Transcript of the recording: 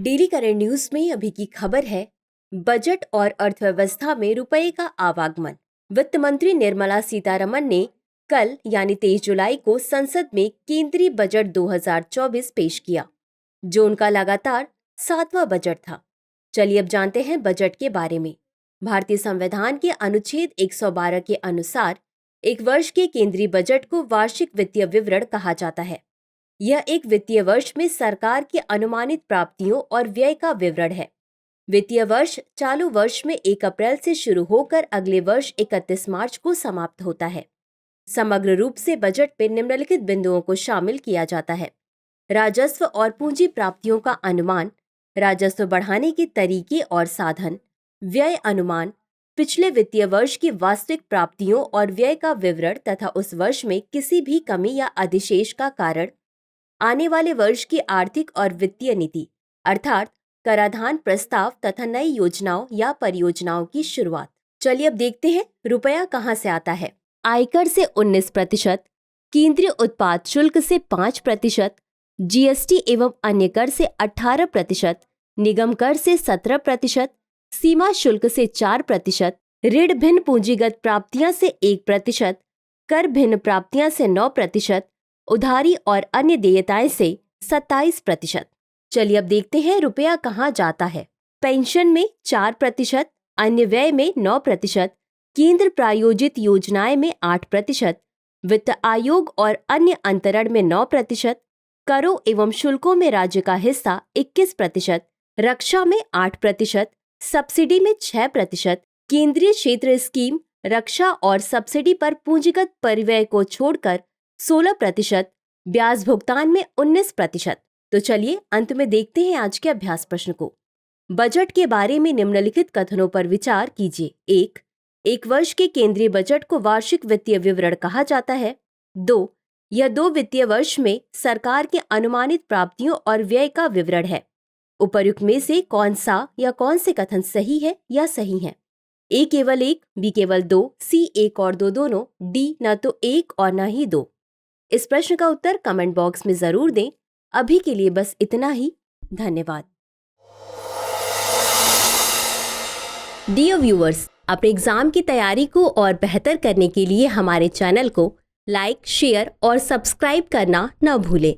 Daily current news में अभी की खबर है, बजट और अर्थव्यवस्था में रुपए का आवागमन। वित्त मंत्री निर्मला सीतारमण ने कल यानी 23 जुलाई को संसद में केंद्रीय बजट 2024 पेश किया, जो उनका लगातार 7वां बजट था। चलिए अब जानते हैं बजट के बारे में। भारतीय संविधान के अनुच्छेद 112 के अनुसार एक वर्ष के केंद्रीय बजट को वार्षिक वित्तीय विवरण कहा जाता है। यह एक वित्तीय वर्ष में सरकार की अनुमानित प्राप्तियों और व्यय का विवरण है। वित्तीय वर्ष चालू वर्ष में 1 अप्रैल से शुरू होकर अगले वर्ष 31 मार्च को समाप्त होता है। समग्र रूप से बजट में निम्नलिखित बिंदुओं को शामिल किया जाता है: राजस्व और पूंजी प्राप्तियों का अनुमान, राजस्व बढ़ाने के तरीके और साधन, व्यय अनुमान, पिछले वित्तीय वर्ष की वास्तविक प्राप्तियों और व्यय का विवरण तथा उस वर्ष में किसी भी कमी या अधिशेष का कारण, आने वाले वर्ष की आर्थिक और वित्तीय नीति अर्थात कराधान प्रस्ताव तथा नई योजनाओं या परियोजनाओं की शुरुआत। चलिए अब देखते हैं रुपया कहां से आता है। आयकर से 19%, केंद्रीय उत्पाद शुल्क से 5%, जीएसटी एवं अन्य कर से 18%, निगम कर से 17%, सीमा शुल्क से 4%, ऋण भिन्न पूंजीगत प्राप्तियां से 1%, कर भिन्न प्राप्तियां से 9%, उधारी और अन्य देयताएं से 27%। चलिए अब देखते हैं रुपया कहाँ जाता है। पेंशन में 4%, अन्य व्यय में 9%, केंद्र प्रायोजित योजनाएं में 8%, वित्त आयोग और अन्य अंतरण में 9%, करों एवं शुल्कों में राज्य का हिस्सा 21%, रक्षा में 8%, सब्सिडी में 6%, केंद्रीय क्षेत्र स्कीम, रक्षा और सब्सिडी पर पूंजीगत परिव्यय को छोड़कर 16%, ब्याज भुगतान में 19%। तो चलिए अंत में देखते हैं आज के अभ्यास प्रश्न को। बजट के बारे में निम्नलिखित कथनों पर विचार कीजिए। 1 वर्ष के केंद्रीय बजट को वार्षिक वित्तीय विवरण कहा जाता है। 2 यह 2 वित्तीय वर्ष में सरकार के अनुमानित प्राप्तियों और व्यय का विवरण है। उपर्युक्त में से कौन सा या कौन से कथन सही है या सही है? A केवल 1, B केवल 2, C 1 और 2 दोनों, D न तो 1 और न ही 2। इस प्रश्न का उत्तर कमेंट बॉक्स में जरूर दें। अभी के लिए बस इतना ही। धन्यवाद। डियर व्यूअर्स, अपने एग्जाम की तैयारी को और बेहतर करने के लिए हमारे चैनल को लाइक, शेयर और सब्सक्राइब करना न भूलें।